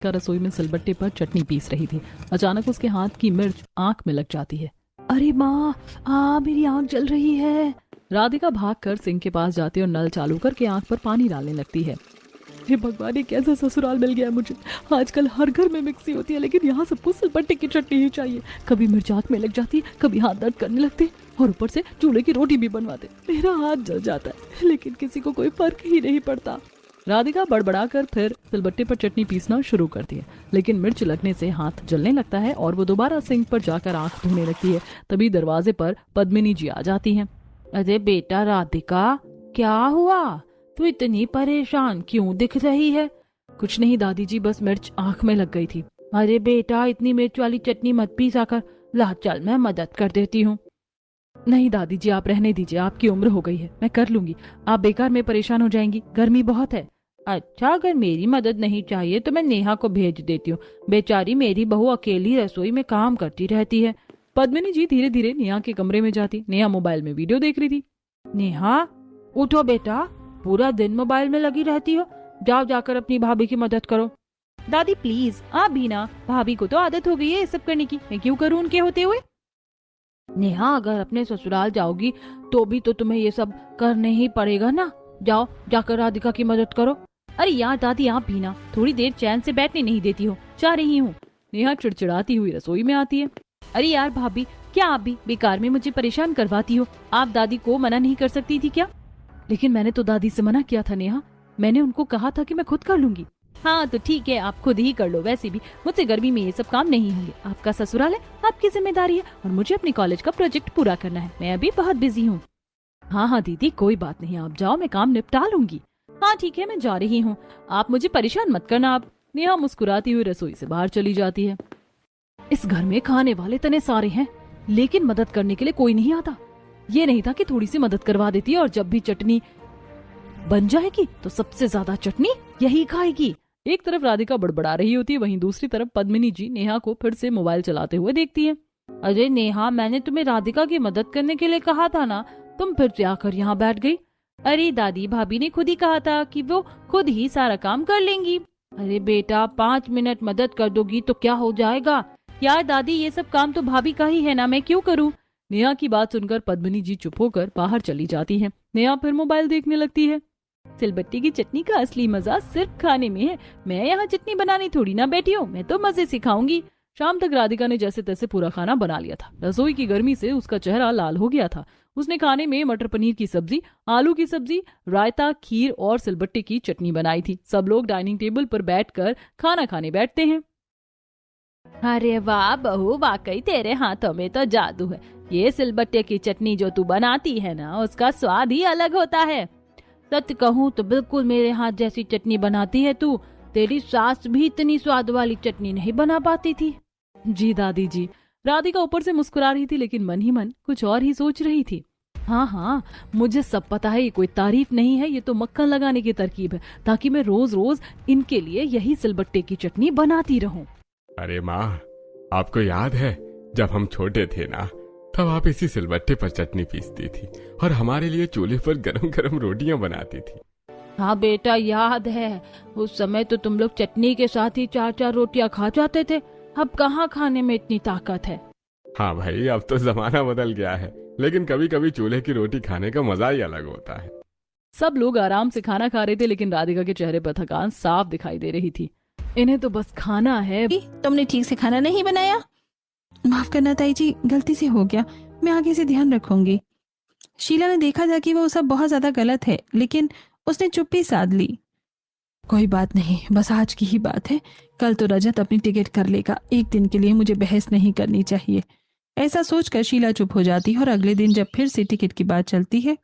का रसोई में सिलबट्टे पर चटनी पीस रही थी। अचानक उसके हाथ की मिर्च आंख में लग जाती है। अरे माँ, मेरी आंख जल रही है। राधिका भागकर सिंक के पास जाती है और नल चालू करके आंख पर पानी डालने लगती है। हे भगवान, ये कैसा ससुराल मिल गया मुझे। आजकल हर घर में मिक्सी होती है, लेकिन यहाँ सबको सिलबट्टे की चटनी ही चाहिए। कभी मिर्च आंख में लग जाती है, कभी हाथ दर्द करने लगते हैं और ऊपर से चूल्हे की रोटी भी बनवाते। मेरा हाथ जल जाता है, लेकिन किसी को कोई फर्क ही नहीं पड़ता। राधिका बड़बड़ाकर फिर सिलबट्टे पर चटनी पीसना शुरू करती है, लेकिन मिर्च लगने से हाथ जलने लगता है और वो दोबारा सिंक पर जाकर आंख धोने लगती है। तभी दरवाजे पर पद्मिनी जी आ जाती हैं। अरे बेटा राधिका, क्या हुआ? तू इतनी परेशान क्यों दिख रही है? कुछ नहीं दादी जी, बस मिर्च आंख में लग गई थी। अरे बेटा, इतनी मिर्च वाली चटनी मत पीसा कर। ला चल, मैं मदद कर देती हूँ। नहीं दादी जी, आप रहने दीजिए, आपकी उम्र हो गई है, मैं कर लूंगी। आप बेकार में परेशान हो जाएंगी, गर्मी बहुत है। अच्छा, अगर मेरी मदद नहीं चाहिए तो मैं नेहा को भेज देती हूँ। बेचारी मेरी बहू अकेली रसोई में काम करती रहती है। पद्मिनी जी धीरे धीरे नेहा के कमरे में जाती। नेहा मोबाइल में वीडियो देख रही थी। नेहा, उठो बेटा, पूरा दिन मोबाइल में लगी रहती हो। जाओ, जाकर अपनी भाभी की मदद करो। दादी प्लीज, आप भी ना। भाभी को तो आदत हो गई है ये सब करने की, मैं क्यों करूँ उनके होते हुए। नेहा, अगर अपने ससुराल जाओगी तो भी तो तुम्हें ये सब करने ही पड़ेगा ना। जाओ, जाकर राधिका की मदद करो। अरे यार दादी, आप भी ना, थोड़ी देर चैन से बैठने नहीं देती हो। जा रही हूँ। नेहा चिड़चिड़ाती हुई रसोई में आती है। अरे यार भाभी, क्या आप भी बेकार में मुझे परेशान करवाती हो? आप दादी को मना नहीं कर सकती थी क्या? लेकिन मैंने तो दादी से मना किया था नेहा, मैंने उनको कहा था कि मैं खुद कर लूंगी। हाँ तो ठीक है, आप खुद ही कर लो। वैसे भी मुझसे गर्मी में ये सब काम नहीं होंगे। आपका ससुराल है, आपकी जिम्मेदारी है और मुझे अपने कॉलेज का प्रोजेक्ट पूरा करना है। मैं अभी बहुत बिजी हूँ। हाँ हाँ दीदी, कोई बात नहीं, आप जाओ, मैं काम निपटा लूंगी। हाँ ठीक है, मैं जा रही हूँ, आप मुझे परेशान मत करना। आप। नेहा मुस्कुराती हुई रसोई से बाहर चली जाती है। इस घर में खाने वाले तने सारे हैं, लेकिन मदद करने के लिए कोई नहीं आता। ये नहीं था कि थोड़ी सी मदद करवा देती और जब भी चटनी बन जाएगी तो सबसे ज्यादा चटनी यही खाएगी। एक तरफ राधिका बड़बड़ा रही होती है, वहीं दूसरी तरफ पद्मिनी जी नेहा को फिर से मोबाइल चलाते हुए देखती है। अरे नेहा, मैंने तुम्हें राधिका की मदद करने के लिए कहा था ना, तुम फिर से आकर यहाँ बैठ गई। अरे दादी, भाभी ने खुद ही कहा था कि वो खुद ही सारा काम कर लेंगी। अरे बेटा, 5 मिनट मदद कर दोगी तो क्या हो जाएगा? यार दादी, ये सब काम तो भाभी का ही है ना, मैं क्यों करूँ? नेहा की बात सुनकर पद्मिनी जी चुप होकर बाहर चली जाती है। नेहा फिर मोबाइल देखने लगती है। सिलबट्टे की चटनी का असली मजा सिर्फ खाने में है। मैं यहाँ चटनी बनाने थोड़ी ना बैठी हूँ, मैं तो मजे से खाऊंगी। शाम तक राधिका ने जैसे तैसे पूरा खाना बना लिया था। रसोई की गर्मी से उसका चेहरा लाल हो गया था। उसने खाने में मटर पनीर की सब्जी, आलू की सब्जी, रायता, खीर और सिलबट्टे की चटनी बनाई थी। सब लोग डाइनिंग टेबल पर बैठकर खाना खाने बैठते हैं। अरे वाह बहू, वाकई तेरे हाथों में तो जादू है। ये सिलबट्टे की चटनी जो तू बनाती है ना, उसका स्वाद ही अलग होता है। सच कहूँ तो बिल्कुल मेरे हाथ जैसी चटनी बनाती है तू। तेरी सास भी इतनी स्वाद वाली चटनी नहीं बना पाती थी। जी दादी जी। राधिका ऊपर से मुस्कुरा रही थी, लेकिन मन ही मन कुछ और ही सोच रही थी। हाँ हाँ, मुझे सब पता है, ये कोई तारीफ नहीं है, ये तो मक्खन लगाने की तरकीब है, ताकि मैं रोज रोज इनके लिए यही सिलबट्टे की चटनी बनाती रहूं। अरे माँ, आपको याद है जब हम छोटे थे ना, तब आप इसी सिलबट्टे पर चटनी पीसती थी और हमारे लिए चूल्हे पर गरम गरम रोटियां बनाती थी। हाँ बेटा, याद है। उस समय तो तुम लोग चटनी के साथ ही 4-4 रोटियां खा जाते थे। अब कहाँ खाने में इतनी ताकत है। हाँ भाई, अब तो जमाना बदल गया है, लेकिन कभी कभी चूल्हे की रोटी खाने का मजा ही अलग होता है। सब लोग आराम से खाना खा रहे थे, लेकिन राधिका के चेहरे पर थकान साफ दिखाई दे रही थी। इन्हें तो बस खाना है। तुमने ठीक से खाना नहीं बनाया। माफ करना ताई जी, गलती से हो गया, मैं आगे से ध्यान रखूंगी। शीला ने देखा था कि वो सब बहुत ज्यादा गलत है, लेकिन उसने चुप्पी साध ली। कोई बात नहीं, बस आज की ही बात है, कल तो रजत अपनी टिकट कर लेगा। एक दिन के लिए मुझे बहस नहीं करनी चाहिए। ऐसा सोचकर शीला चुप हो जाती है और अगले दिन जब फिर से टिकट की बात चलती है।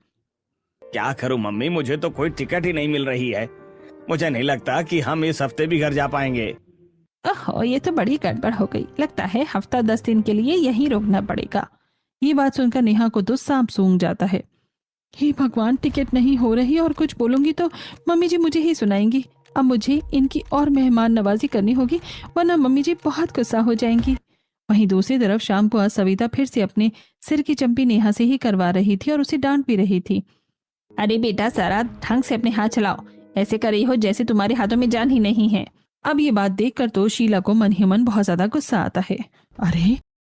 क्या करूं मम्मी, मुझे तो कोई टिकट ही नहीं मिल रही है। मुझे नहीं लगता कि हम इस हफ्ते भी घर जा पाएंगे। ओह, ये तो बड़ी गड़बड़ हो गई। लगता है हफ्ता 10 दिन के लिए यहीं रुकना पड़ेगा। ये बात सुनकर नेहा को तो सांप सूंघ जाता है। हे भगवान, टिकट नहीं हो रही और कुछ बोलूंगी तो मम्मी जी मुझे ही सुनाएंगी। अब मुझे इनकी और मेहमान नवाजी करनी होगी, वरना मम्मी जी बहुत गुस्सा हो जाएंगी। वहीं दूसरी तरफ शाम को आज सविता फिर से अपने सिर की चंपी नेहा से ही करवा रही थी और उसे डांट भी रही थी। अरे बेटा, सारा ढंग से अपने हाथ चलाओ, ऐसे कर रही हो जैसे तुम्हारे हाथों में जान ही नहीं है। अब ये बात देखकर तो शीला को मन ही मन बहुत ज्यादा गुस्सा आता है। अरे